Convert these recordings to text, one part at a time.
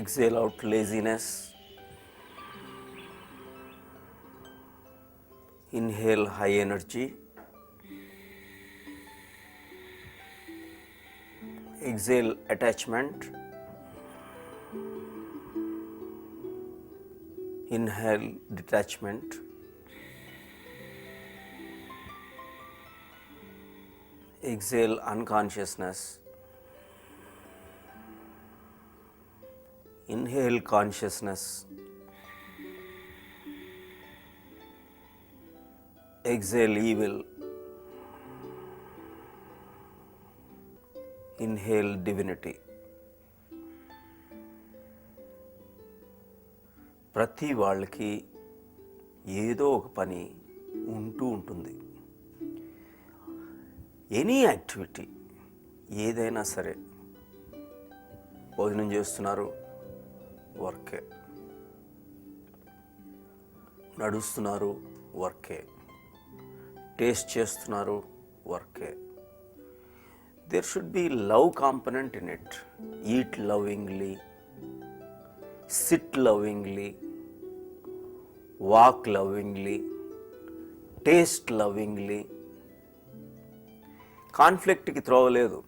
Exhale out laziness. Inhale high energy. Exhale attachment. Inhale detachment. Exhale unconsciousness. Inhale consciousness. Exhale evil. Inhale divinity. ప్రతి వాళ్ళకి ఏదో ఒక పని ఉంటూ ఉంటుంది. ఎనీ యాక్టివిటీ ఏదైనా సరే, భోజనం చేస్తున్నారు వర్కే, నడుస్తున్నారు వర్కే, టేస్ట్ చేస్తున్నారు వర్కే. There should be love component in it. Eat lovingly, sit lovingly, walk lovingly, taste lovingly. కాన్ఫ్లిక్ట్కి త్రోవలేదు.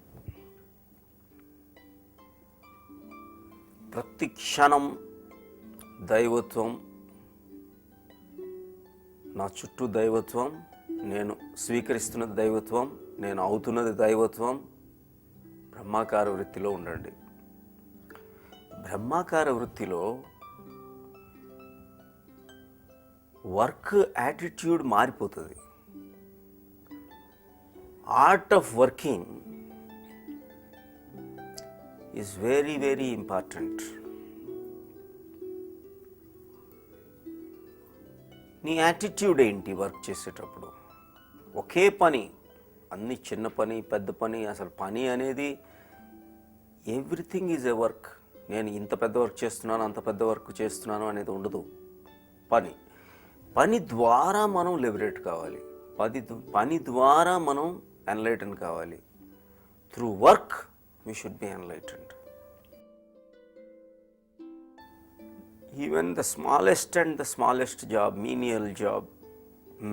ప్రతి క్షణం దైవత్వం, నా చుట్టూ దైవత్వం, నేను స్వీకరిస్తున్నది దైవత్వం, నేను అవుతున్నది దైవత్వం. బ్రహ్మాకార వృత్తిలో ఉండండి. బ్రహ్మాకార వృత్తిలో వర్క్ యాటిట్యూడ్ మారిపోతుంది. Art of working is very very important. నీ యాటిట్యూడ్ ఏంటి వర్క్ చేసేటప్పుడు? ఒకే పని, అన్ని చిన్న పని పెద్ద పని, అసలు పని అనేది ఎవ్రీథింగ్ ఈజ్ ఎ వర్క్. నేను ఇంత పెద్ద వర్క్ చేస్తున్నాను, అంత పెద్ద వర్క్ చేస్తున్నాను అనేది ఉండదు. పని ద్వారా మనం లిబరేట్ కావాలి. పని ద్వారా మనం ఎన్లైటన్ కావాలి. Through work we should be enlightened. Even the smallest and the smallest job, menial job,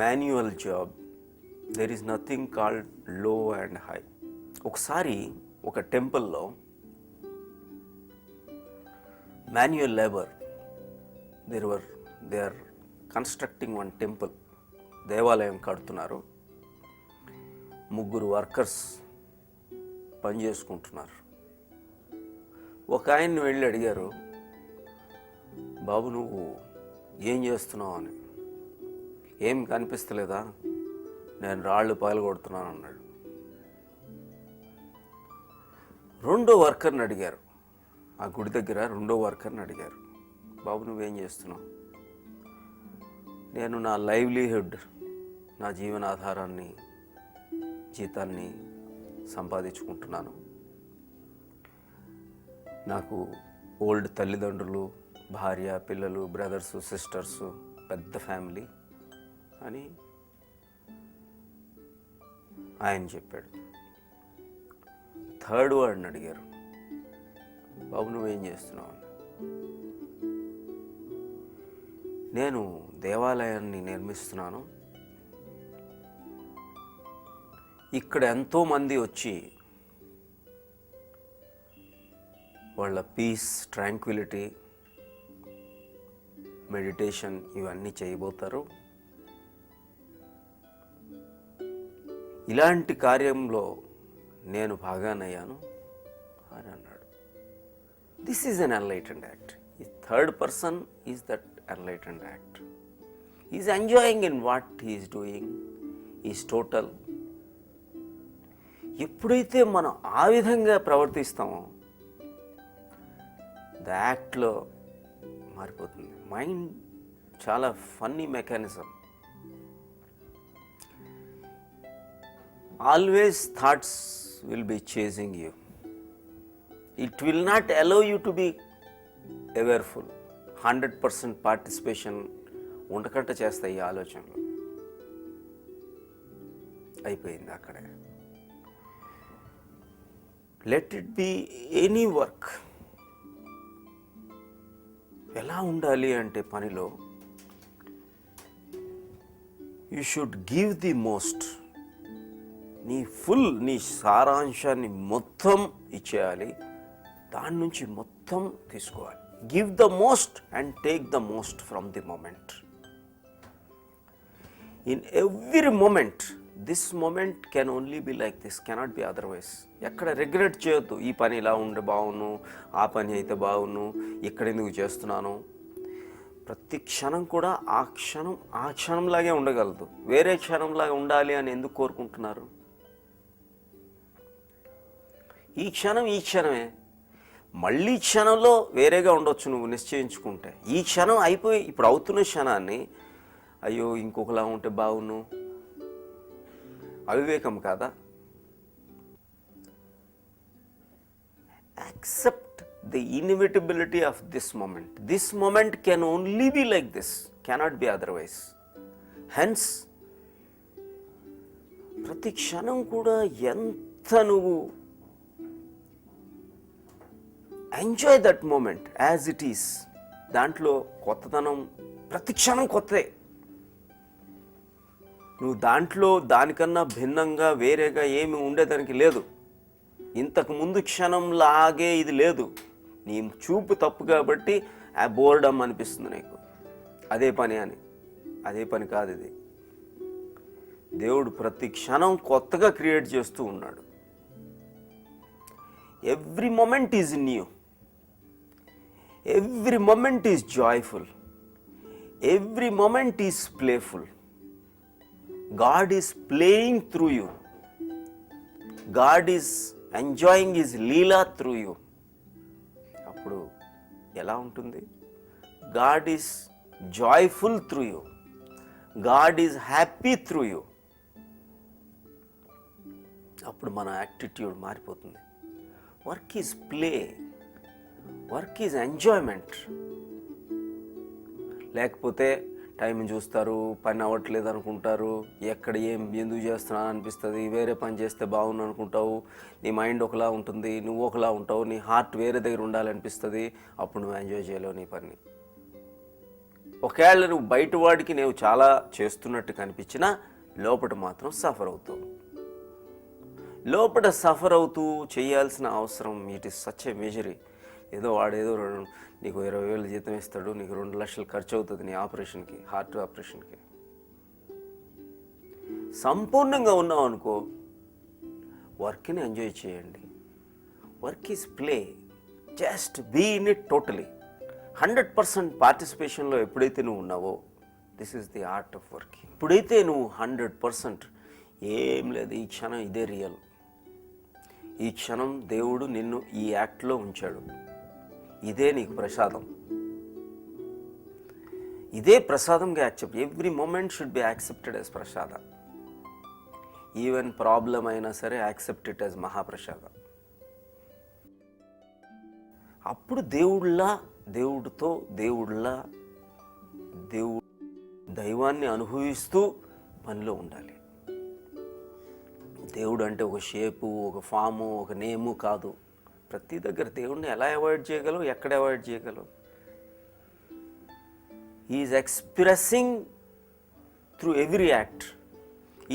manual job, there is nothing called low and high. ఒకసారి ఒక టెంపుల్లో manual labour, they are constructing one temple, దేవాలయం కడుతున్నారు. 3 workers పనిచేసుకుంటున్నారు. ఒక ఆయన్ని వెళ్ళి అడిగారు, బాబు నువ్వు ఏం చేస్తున్నావు అని. ఏం కనిపిస్తలేదా? నేను రాళ్ళు పగలగొడుతున్నాను అన్నాడు. రెండో వర్కర్ని అడిగారు, ఆ గుడి దగ్గర రెండో వర్కర్ని అడిగారు, బాబు నువ్వేం చేస్తున్నావు? నేను నా లైవ్లీహుడ్, నా జీవనాధారాన్ని, జీతాన్ని సంపాదించుకుంటున్నాను. నాకు ఓల్డ్ తల్లిదండ్రులు, భార్య, పిల్లలు, బ్రదర్సు, సిస్టర్సు, పెద్ద ఫ్యామిలీ అని ఆయన చెప్పాడు. థర్డ్ వాడిని అడిగారు, బాబు నువ్వేం చేస్తున్నావు? నేను దేవాలయాన్ని నిర్మిస్తున్నాను. ఇక్కడ ఎంతోమంది వచ్చి వాళ్ళ పీస్, ట్రాంక్విలిటీ, మెడిటేషన్ ఇవన్నీ చేయబోతారు. ఇలాంటి కార్యంలో నేను భాగానయ్యాను అని అన్నాడు. This is an enlightened act. ఈ third person is that enlightened act. He is enjoying in what he is doing. He is total. ఎప్పుడైతే మనం ఆ విధంగా ప్రవర్తిస్తామో ద యాక్ట్లో మారిపోతుంది. మైండ్ చాలా funny mechanism. Always thoughts will be chasing you. It will not allow you to be awareful. 100% participation ఉండకుండా చేస్తాయి ఈ ఆలోచనలు. అయిపోయింది అక్కడే. Let it be any work. ఎలా ఉండాలి అంటే పనిలో you should give the most. నీ సారాంశాన్ని మొత్తం ఇచ్చేయాలి, దాని నుంచి మొత్తం తీసుకోవాలి. Give the most and take the most from the moment. In every moment, this moment can only be like this, cannot be otherwise. ఎక్కడ రిగ్రెట్ చేయొద్దు, ఈ పని ఇలా ఉండే బాగును, ఆ పని అయితే బాగును, ఇక్కడ ఎందుకు చేస్తున్నాను. ప్రతి క్షణం కూడా ఆ క్షణంలాగే ఉండగలదు. వేరే క్షణంలాగా ఉండాలి అని ఎందుకు కోరుకుంటున్నారు? ఈ క్షణమే. మళ్ళీ క్షణంలో వేరేగా ఉండొచ్చు నువ్వు నిశ్చయించుకుంటే. ఈ క్షణం అయిపోయి ఇప్పుడు అవుతున్న క్షణాన్ని అయ్యో ఇంకొకలా ఉంటే బాగును, అవివేకం కాదా? Accept the inevitability of this moment. This moment can only be like this, cannot be otherwise. Hence, ప్రతి క్షణం కూడా ఎంత నువ్వు enjoy that moment as it is. దాంట్లో కొత్తదనం, ప్రతి క్షణం కొత్తదే. నువ్వు దాంట్లో దానికన్నా భిన్నంగా వేరేగా ఏమి ఉండేదానికి లేదు. ఇంతకు ముందు క్షణంలాగే ఇది లేదు. నీ చూపు తప్పు కాబట్టి ఆ బోర్డమ్ అనిపిస్తుంది నీకు, అదే పని అని. అదే పని కాదు ఇది. దేవుడు ప్రతి క్షణం కొత్తగా క్రియేట్ చేస్తూ ఉన్నాడు. Every moment is new, every moment is joyful, every moment is playful. God is playing through you, God is enjoying his Leela through you. అప్పుడు ఎలా ఉంటుంది? God is joyful through you, God is happy through you. అప్పుడు మన attitude మారిపోతుంది. Work is play, work is enjoyment. లేకపోతే time చూస్తారు, పని అవ్వట్లేదు అనుకుంటారు, ఎక్కడ ఎందుకు చేస్తున్నాను అనిపిస్తుంది, వేరే పని చేస్తే బాగుండు అనుకుంటావు, నీ మైండ్ ఒకలా ఉంటుంది, నువ్వు ఒకలా ఉంటావు, నీ హార్ట్ వేరే దగ్గర ఉండాలనిపిస్తుంది. అప్పుడు నువ్వు ఎంజాయ్ చేయలేవు నీ పని. ఒకవేళ నువ్వు బయట వాడికి నువ్వు చాలా చేస్తున్నట్టు కనిపించినా లోపల మాత్రం సఫర్ అవుతావు. లోపల సఫర్ అవుతూ చేయాల్సిన అవసరం ఇట్ ఈస్ సచ్ ఏ మేజరీ. ఏదో వాడేదో నీకు 20,000 జీతం ఇస్తాడు, నీకు 2 లక్షలు ఖర్చు అవుతుంది నీ ఆపరేషన్కి, హార్ట్ ఆపరేషన్కి. సంపూర్ణంగా ఉన్నావు అనుకో, వర్క్ని ఎంజాయ్ చేయండి. Work is play, just be in it totally. 100% పార్టిసిపేషన్లో ఎప్పుడైతే నువ్వు ఉన్నావో, this is the art of working. ఎప్పుడైతే నువ్వు 100% ఏం లేదు, ఈ క్షణం ఇదే రియల్, ఈ క్షణం దేవుడు నిన్ను ఈ యాక్ట్లో ఉంచాడు, ఇదే నీకు ప్రసాదం, ఇదే ప్రసాదంగా accept. Every moment should be accepted as prasadam. Even problem అయినా సరే యాక్సెప్ట్ ఇట్ యాజ్ మహాప్రసాదం. అప్పుడు దైవాన్ని అనుభవిస్తూ పనిలో ఉండాలి. దేవుడు అంటే ఒక షేపు, ఒక ఫాము, ఒక నేము కాదు. ప్రతి దగ్గర దేవుడిని ఎలా అవాయిడ్ చేయగలవు, ఎక్కడ అవాయిడ్ చేయగలవు? Is expressing through every act,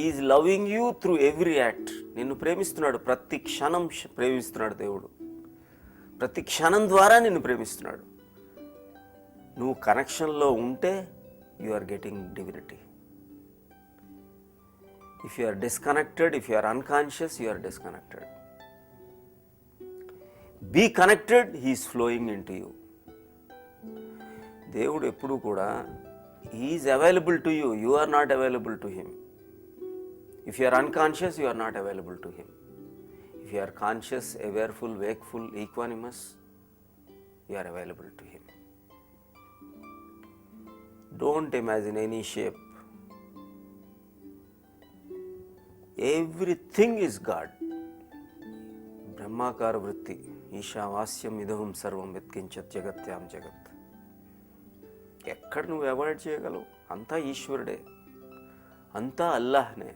is loving you through every act. నిన్ను ప్రేమిస్తున్నాడు, ప్రతి క్షణం ప్రేమిస్తున్నాడు దేవుడు, ప్రతి క్షణం ద్వారా నిన్ను ప్రేమిస్తున్నాడు. నువ్వు కనెక్షన్లో ఉంటే you are getting divinity. If you are disconnected, if you are unconscious, you are disconnected. Be connected, he is flowing into you. దేవుడు ఎప్పుడు కూడా he is available to you, you are not available to him. If you are unconscious, you are not available to him. If you are conscious, awareful, wakeful, equanimous, you are available to him. Don't imagine any shape. Everything is God. బ్రహ్మాకార వృత్తి, ఈశావాస్యం ఇదహం సర్వం యత్కించత్ జగత్యాం జగత్. ఎక్కడ నువ్వు avoid చేయగలవు? అంతా ఈశ్వరుడే, అంతా అల్లాహ్నే,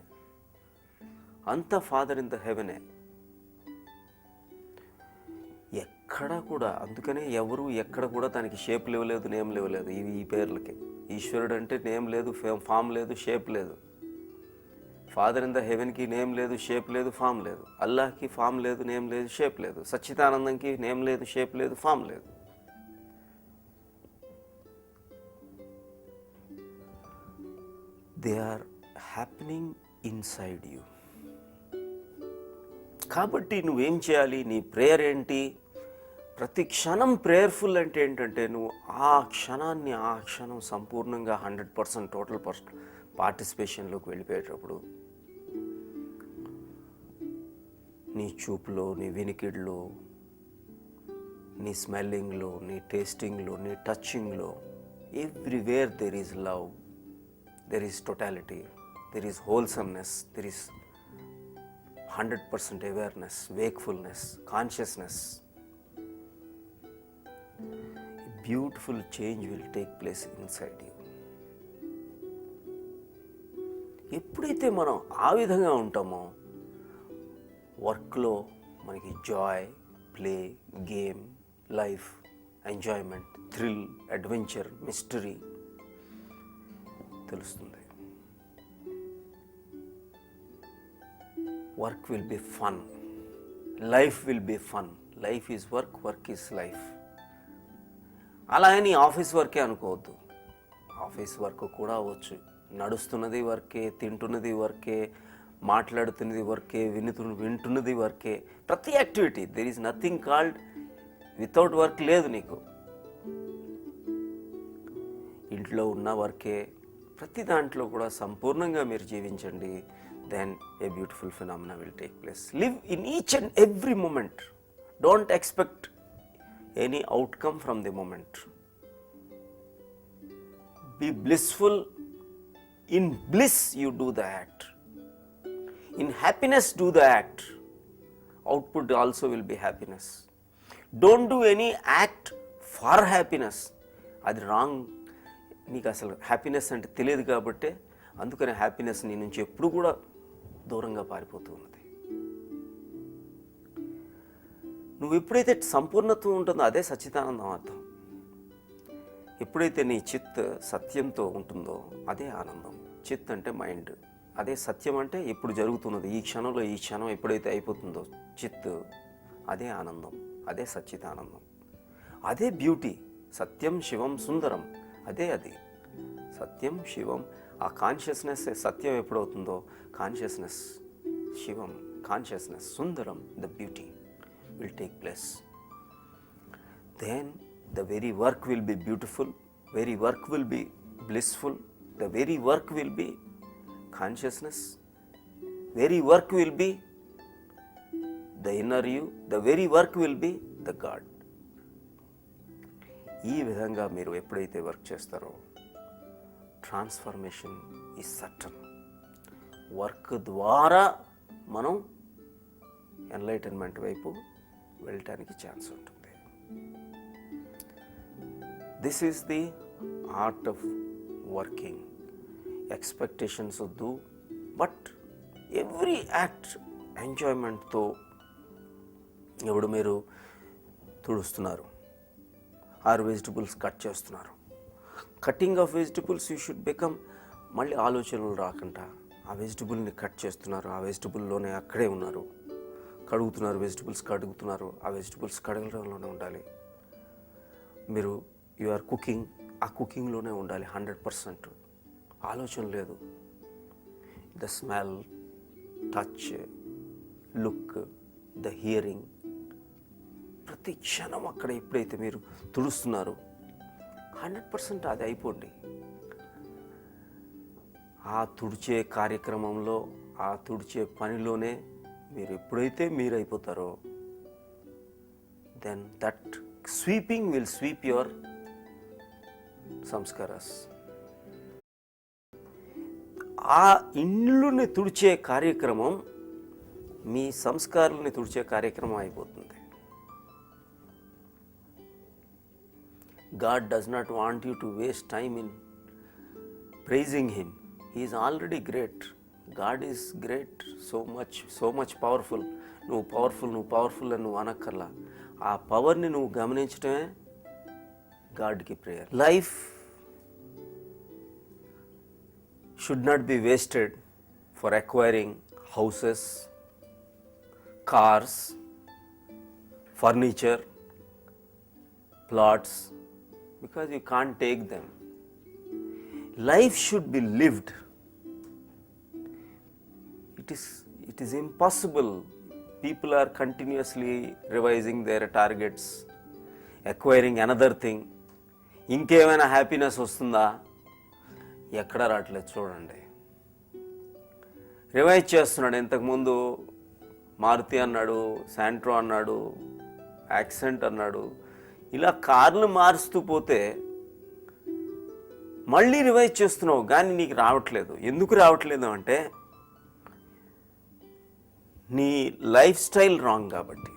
అంతా ఫాదర్ ఇన్ ద హెవెనే. ఎక్కడ ఎక్కడ కూడా, అందుకనే ఎవరు ఎక్కడ కూడా దానికి షేప్ లేవలేదు, నేమ్ లేవలేదు. ఇవి ఈ పేర్లకి. ఈశ్వరుడు అంటే నేమ్ లేదు, ఫామ్ లేదు, షేప్ లేదు. ఫాదర్ ఇన్ ద హెవెన్కి నేమ్ లేదు, షేప్ లేదు, ఫామ్ లేదు. అల్లాహ్కి ఫామ్ లేదు, నేమ్ లేదు, షేప్ లేదు. సచ్చిదానందంకి నేమ్ లేదు, షేప్ లేదు, ఫామ్ లేదు. They are happening inside you. కాబట్టి నువ్వేం చేయాలి? నీ ప్రేయర్ ఏంటి? ప్రతి క్షణం ప్రేయర్ఫుల్ అంటే ఏంటంటే, నువ్వు ఆ క్షణం సంపూర్ణంగా 100% టోటల్ పార్టిసిపేషన్లోకి వెళ్ళిపోయేటప్పుడు నీ చూపులో, నీ వినికిడిలో, నీ స్మెల్లింగ్లో, నీ టేస్టింగ్లో, నీ టచింగ్లో, everywhere there is love, there is totality, there is wholesomeness, there is 100% awareness, wakefulness, consciousness. A beautiful change will take place inside you. ఎప్పుడైతే మనం ఆ విధంగా ఉంటామో, వర్క్లో మనకి Joy, play, game, life, enjoyment, thrill, adventure, mystery తెలుస్తుంది. Work will be fun. Life will be fun. Life is work, work is life. అలా అని ఆఫీస్ వర్కే అనుకోవద్దు. ఆఫీస్ వర్క్ కూడా అవ్వచ్చు. నడుస్తున్నది వర్కే, తింటున్నది వర్కే, మాట్లాడుతున్నది వర్కే, వింటున్నది వర్కే. ప్రతి activity, there is nothing called without work లేదు నీకు. ఇంట్లో ఉన్న వర్కే, ప్రతి దాంట్లో కూడా సంపూర్ణంగా మీరు జీవించండి. Then a beautiful phenomena will take place. Live in each and every moment. Don't expect any outcome from the moment. Be blissful. In bliss you do the act. In happiness do the act. Output also will be happiness. Don't do any act for happiness. అది wrong. నీకు అసలు happiness అంటే తెలియదు కాబట్టి అందుకనే happiness నీ నుంచి ఎప్పుడు కూడా దూరంగా పారిపోతూ ఉన్నది. నువ్వు ఎప్పుడైతే సంపూర్ణత్వం ఉంటుందో అదే సచ్చిదానందం అర్థం. ఎప్పుడైతే నీ చిత్ సత్యంతో ఉంటుందో అదే ఆనందం. చిత్ అంటే మైండ్, అదే సత్యం అంటే ఇప్పుడు జరుగుతున్నది, ఈ క్షణంలో, ఈ క్షణం ఎప్పుడైతే అయిపోతుందో చిత్, అదే ఆనందం, అదే సచ్చిదానందం, అదే బ్యూటీ. సత్యం శివం సుందరం, అదే అది సత్యం శివం. ఆ కాన్షియస్నెస్ సత్యం ఎప్పుడవుతుందో, కాన్షియస్నెస్ శివం, కాన్షియస్నెస్ సుందరం, the beauty will take place. Then the very work will be beautiful, very work will be blissful, the very work will be consciousness, very work will be the inner you, the very work will be the God. ఈ విధంగా మీరు ఎప్పుడైతే work చేస్తారో transformation is certain. Work ద్వారా మనం enlightenment వైపు వెళ్ళటానికి chance ఉంటుంది. This is the art of working. Expectations వద్దు, బట్ ఎవ్రీ యాక్ట్ ఎంజాయ్మెంట్తో. ఇప్పుడు మీరు తుడుస్తున్నారు, ఆర్ వెజిటబుల్స్ కట్ చేస్తున్నారు. Cutting of vegetables you should become, మళ్ళీ ఆలోచనలు రాకుండా ఆ వెజిటబుల్ని కట్ చేస్తున్నారు, ఆ వెజిటబుల్లోనే అక్కడే ఉన్నారు. కడుగుతున్నారు, వెజిటబుల్స్ కడుగుతున్నారు, ఆ వెజిటబుల్స్ కడగడంలోనే ఉండాలి. మీరు యు ఆర్ కుకింగ్, ఆ కుకింగ్లోనే ఉండాలి 100%. ఆలోచన లేదు. The smell, touch, look, the hearing, ప్రతి క్షణం అక్కడ ఎప్పుడైతే మీరు తుడుస్తున్నారు 100% అది అయిపోండి. ఆ తుడిచే కార్యక్రమంలో, ఆ తుడిచే పనిలోనే మీరు ఎప్పుడైతే మీరు అయిపోతారో, then that sweeping will sweep your samskaras. ఆ ఇళ్ళని తుడిచే కార్యక్రమం మీ సంస్కారాలని తుడిచే కార్యక్రమం అయిపోతుంది. God does not want you to waste time in praising Him. He is already great. God is great, so much powerful. నువ్వు పవర్ఫుల్ అని నువ్వు అనక్కర్లా. ఆ పవర్ని నువ్వు గమనించడమే గాడ్కి prayer. Life should not be wasted for acquiring houses, cars, furniture, plots, because you can't take them. Life should be lived. It is impossible. People are continuously revising their targets, acquiring another thing. ఇంకేమైనా happiness వస్తుందా? ఎక్కడ రావట్లేదు. చూడండి, revise చేస్తున్నాడు. ఇంతకుముందు మారుతి అన్నాడు, Santro అన్నాడు, accent అన్నాడు. ఇలా కార్లు మారుస్తూ పోతే మళ్ళీ రివైజ్ చేస్తున్నావు, కానీ నీకు రావట్లేదు. ఎందుకు రావట్లేదు అంటే నీ లైఫ్ స్టైల్ రాంగ్ కాబట్టి.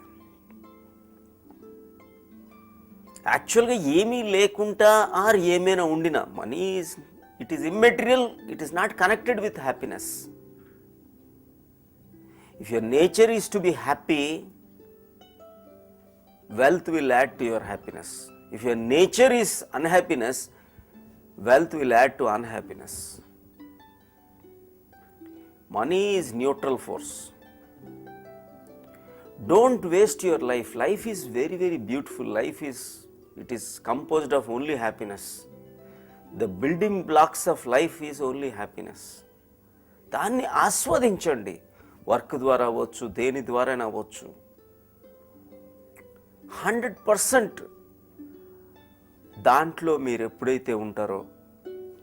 యాక్చువల్గా ఏమీ లేకుండా ఆర్ ఏమైనా ఉండినా money it is immaterial, it is not connected with happiness. If your nature is to be happy, wealth will add to your happiness. If your nature is unhappiness, wealth will add to unhappiness. Money is neutral force. Don't waste your life. Life is very, very beautiful. It is composed of only happiness. The building blocks of life is only happiness. దాన్ని ఆస్వాదించండి. Work ద్వారా అవ్వచ్చు, దేని ద్వారా అవ్వచ్చు. 100% దాంట్లో మీరు ఎప్పుడైతే ఉంటారో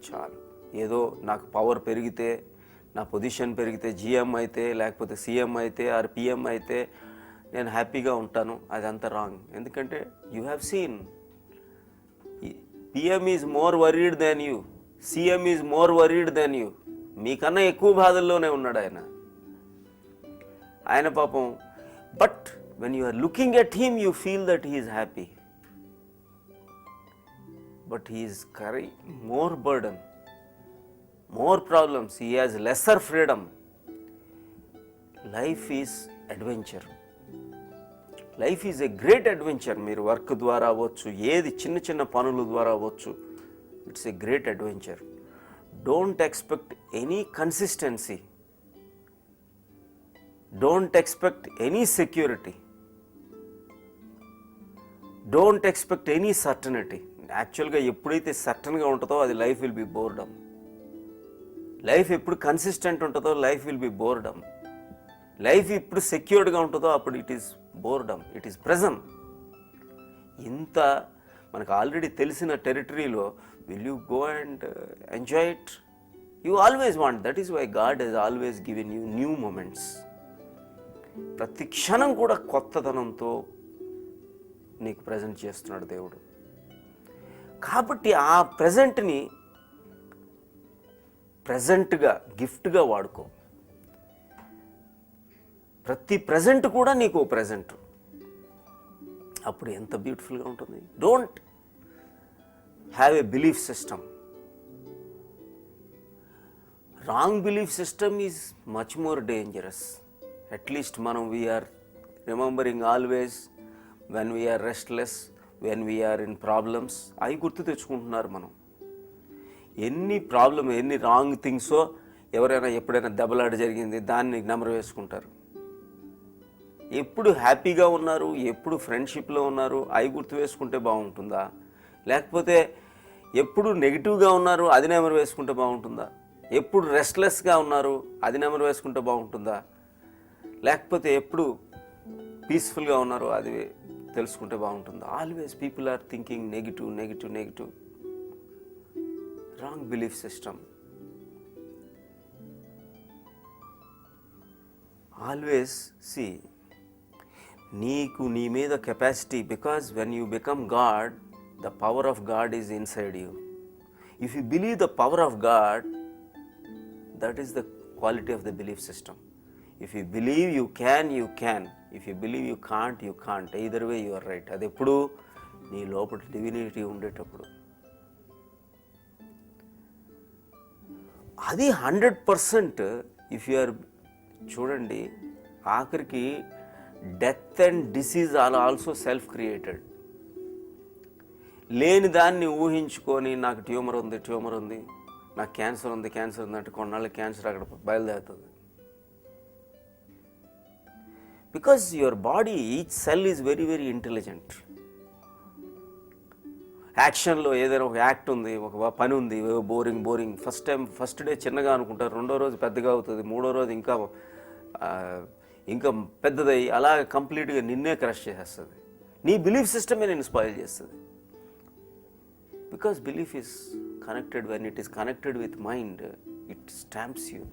చాలు. ఏదో నాకు పవర్ పెరిగితే, నా పొజిషన్ పెరిగితే, జిఎం అయితే, లేకపోతే సీఎం అయితే, ఆర్ పిఎం అయితే నేను హ్యాపీగా ఉంటాను. అదంతా రాంగ్. ఎందుకంటే you have seen PM is more worried than you, CM is more worried than you. మీకన్నా ఎక్కువ బాధల్లోనే ఉన్నాడు ఆయన పాపం. But when you are looking at him, you feel that he is happy, but he is carrying more burden, more problems. He has lesser freedom. Life is adventure. Life is a great adventure. మీరు work ద్వారా అవ్వచ్చు, ఏది చిన్న చిన్న పనుల ద్వారా అవ్వచ్చు, it's a great adventure. Don't expect any consistency. Don't expect any security. Don't expect any certainty. యాక్చువల్గా ఎప్పుడైతే సర్టన్గా ఉంటుందో అది life will be boredom. Life ఎప్పుడు కన్సిస్టెంట్ ఉంటుందో life will be boredom. Life ఎప్పుడు సెక్యూర్డ్గా ఉంటుందో అప్పుడు it is boredom, it is present. ఇంత మనకు ఆల్రెడీ తెలిసిన టెరిటరీలో will you go and enjoy it? You always want. That is why God has always given you new moments. ప్రతి క్షణం కూడా కొత్తదనంతో నీకు ప్రజెంట్ చేస్తున్నాడు దేవుడు. కాబట్టి ఆ ప్రజెంట్ని ప్రజెంట్గా గిఫ్ట్గా వాడుకో. ప్రతి ప్రజెంట్ కూడా నీకు ప్రజెంట్. అప్పుడు ఎంత బ్యూటిఫుల్గా ఉంటుంది. Don't have a belief system. Wrong belief system is much more dangerous. At least మనం we are remembering always when we are restless, when we are in problems, అవి గుర్తు తెచ్చుకుంటున్నారు మనం. ఎన్ని ప్రాబ్లమ్, ఎన్ని రాంగ్ థింగ్సో ఎవరైనా ఎప్పుడైనా దెబ్బలాట జరిగింది దాన్ని నెమరు వేసుకుంటారు. ఎప్పుడు హ్యాపీగా ఉన్నారు, ఎప్పుడు ఫ్రెండ్షిప్లో ఉన్నారు, అవి గుర్తు వేసుకుంటే బాగుంటుందా? లేకపోతే ఎప్పుడు నెగిటివ్గా ఉన్నారు అది నెమరు వేసుకుంటే బాగుంటుందా? ఎప్పుడు రెస్ట్లెస్గా ఉన్నారు అది నెమరు వేసుకుంటే బాగుంటుందా? లేకపోతే ఎప్పుడు పీస్ఫుల్గా ఉన్నారో అది తెలుసుకుంటే బాగుంటుందా? Always people are thinking negative negative negative. Wrong belief system. Always see నీకు నీ మీద capacity, because when you become God, the power of God is inside you. If you believe the power of God, that is the quality of the belief system. If you believe you can, you can. If you believe you can't, you can't. Either way you are right. అది ఎప్పుడు నీ లోపల divinity ఉండేటప్పుడు. అది 100%. If you are చూడండి, ఆఖరికి death and disease are also self created. లేని దాన్ని ఊహించుకొని నాకు ట్యూమర్ ఉంది, నాకు క్యాన్సర్ ఉంది అంటే కొన్నాళ్ళకి క్యాన్సర్ అక్కడ బయలుదేరుతుంది. Because your body, each cell is very very intelligent. యాక్షన్లో ఏదైనా ఒక యాక్ట్ ఉంది, ఒక పని ఉంది, బోరింగ్ ఫస్ట్ డే చిన్నగా అనుకుంటారు, రెండో రోజు పెద్దగా అవుతుంది, మూడో రోజు ఇంకా పెద్దదై అలా కంప్లీట్గా నిన్నే క్రష్ చేసేస్తుంది. నీ బిలీఫ్ సిస్టమే నేను స్పాయిల్ చేస్తుంది. Because belief is connected, when it is connected with mind, it stamps you.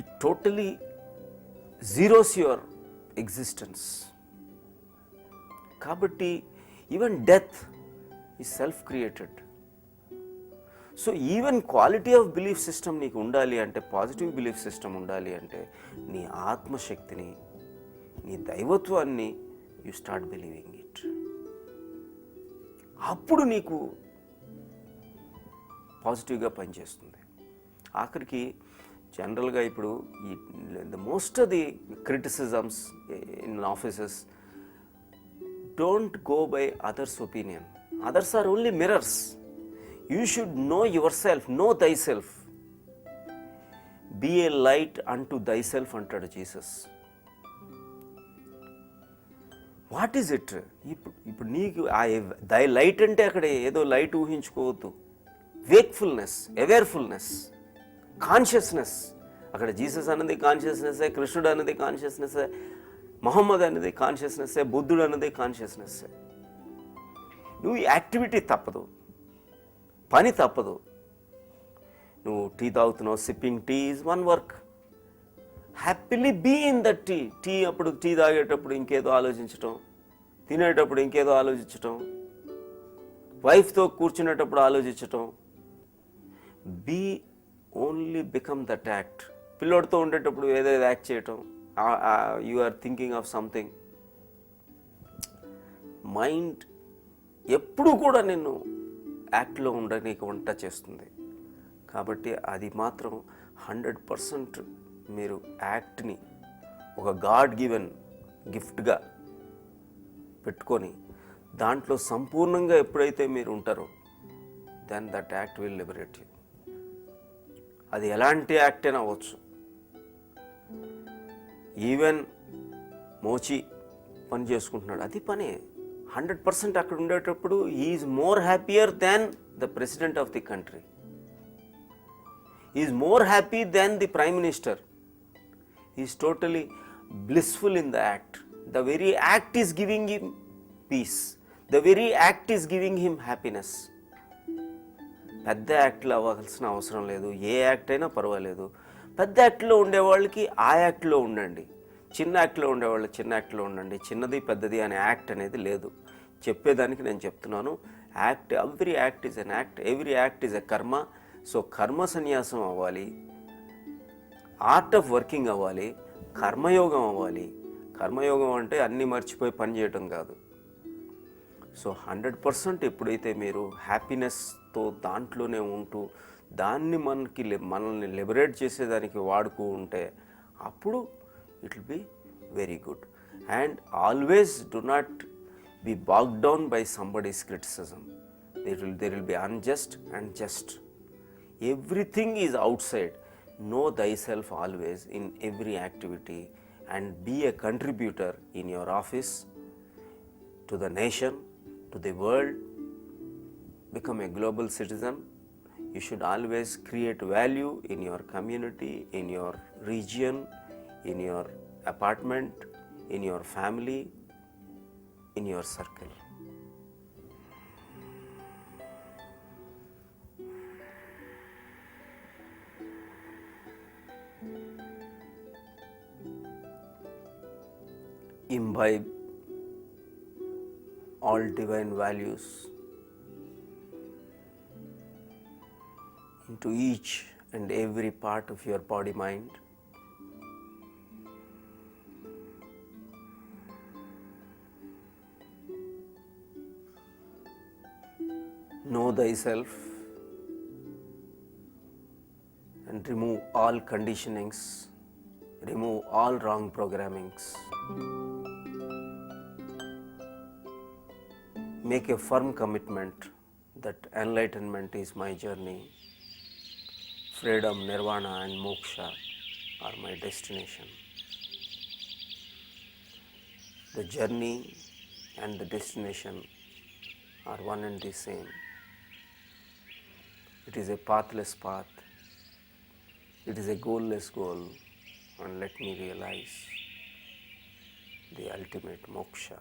It totally zeros your existence. కాబట్టి even death is self created. So even quality of belief system నీకు ఉండాలి అంటే, positive belief system ఉండాలి అంటే, నీ ఆత్మశక్తిని, నీ దైవత్వాన్ని you start believing it. అప్పుడు నీకు పాజిటివ్గా పనిచేస్తుంది. ఆఖరికి జనరల్గా ఇప్పుడు the most of the criticisms in offices don't go by others' opinion. Others are only mirrors. You should know yourself, know thyself. Be a light unto thyself అంటాడు Jesus. What is it? ఇప్పుడు నీకు thy light అంటే అక్కడ ఏదో light ఊహించుకోవద్దు. Wakefulness, awarefulness, consciousness. అక్కడ Jesus అన్నది కాన్షియస్నెస్సే, కృష్ణుడు అన్నది కాన్షియస్నెస్సే, మహమ్మద్ అనేది కాన్షియస్నెస్సే, బుద్ధుడు అన్నది కాన్షియస్నెస్సే. నువ్వు యాక్టివిటీ తప్పదు, పని తప్పదు. నువ్వు టీ తాగుతున్నావు, sipping tea is one work. Happily be in that tea. అప్పుడు టీ తాగేటప్పుడు ఇంకేదో ఆలోచించటం, తినేటప్పుడు ఇంకేదో ఆలోచించటం, వైఫ్తో కూర్చునేటప్పుడు ఆలోచించటం. Be only become that act. పిల్లోడితో ఉండేటప్పుడు ఏదో యాక్ట్ చేయటం, you are thinking of something. Mind ఎప్పుడు కూడా నిన్ను యాక్ట్లో ఉండనీకి వంట చేస్తుంది. కాబట్టి అది మాత్రం 100% మీరు యాక్ట్ని ఒక గాడ్ గివెన్ గిఫ్ట్గా పెట్టుకొని దాంట్లో సంపూర్ణంగా ఎప్పుడైతే మీరు ఉంటారో, then that act will liberate you. అది ఎలాంటి యాక్ట్ అయినా అవ్వచ్చు. ఈవెన్ మోచి పని చేసుకుంటున్నాడు, అది పనే. 100% అక్కడ ఉండేటప్పుడు is more happier than the president of the country, is more happy than the prime minister. Is totally blissful in the act. The very act is giving him peace. The very act is giving him happiness. పెద్ద యాక్ట్లో అవ్వాల్సిన అవసరం లేదు, ఏ act అయినా పర్వాలేదు. పెద్ద యాక్ట్లో ఉండేవాళ్ళకి ఆ యాక్ట్లో ఉండండి, చిన్న యాక్ట్లో ఉండేవాళ్ళు చిన్న యాక్ట్లో ఉండండి. చిన్నది పెద్దది అనే యాక్ట్ అనేది లేదు. చెప్పేదానికి నేను చెప్తున్నాను. Act, every act is an act, every act is a కర్మ. సో కర్మ సన్యాసం అవ్వాలి, ఆర్ట్ ఆఫ్ వర్కింగ్ అవ్వాలి, కర్మయోగం అవ్వాలి. కర్మయోగం అంటే అన్నీ మర్చిపోయి పని చేయటం కాదు. సో 100% ఎప్పుడైతే మీరు హ్యాపీనెస్తో దాంట్లోనే ఉంటూ దాన్ని మనల్ని లిబరేట్ చేసేదానికి వాడుతూ ఉంటే అప్పుడు it will be very good. And always do not be bog down by somebody's criticism. there will be unjust and just. Everything is outside. Know thyself always in every activity and be a contributor in your office, to the nation, to the world. Become a global citizen. You should always create value in your community, in your region, in your apartment, in your family, in your circle. Imbibe all divine values into each and every part of your body mind. Know thyself and remove all conditionings remove all wrong programmings, make a firm commitment that enlightenment is my journey, freedom, nirvana, and moksha are my destination. The journey and the destination are one and the same. It is a pathless path, it is a goalless goal, and let me realize the ultimate moksha.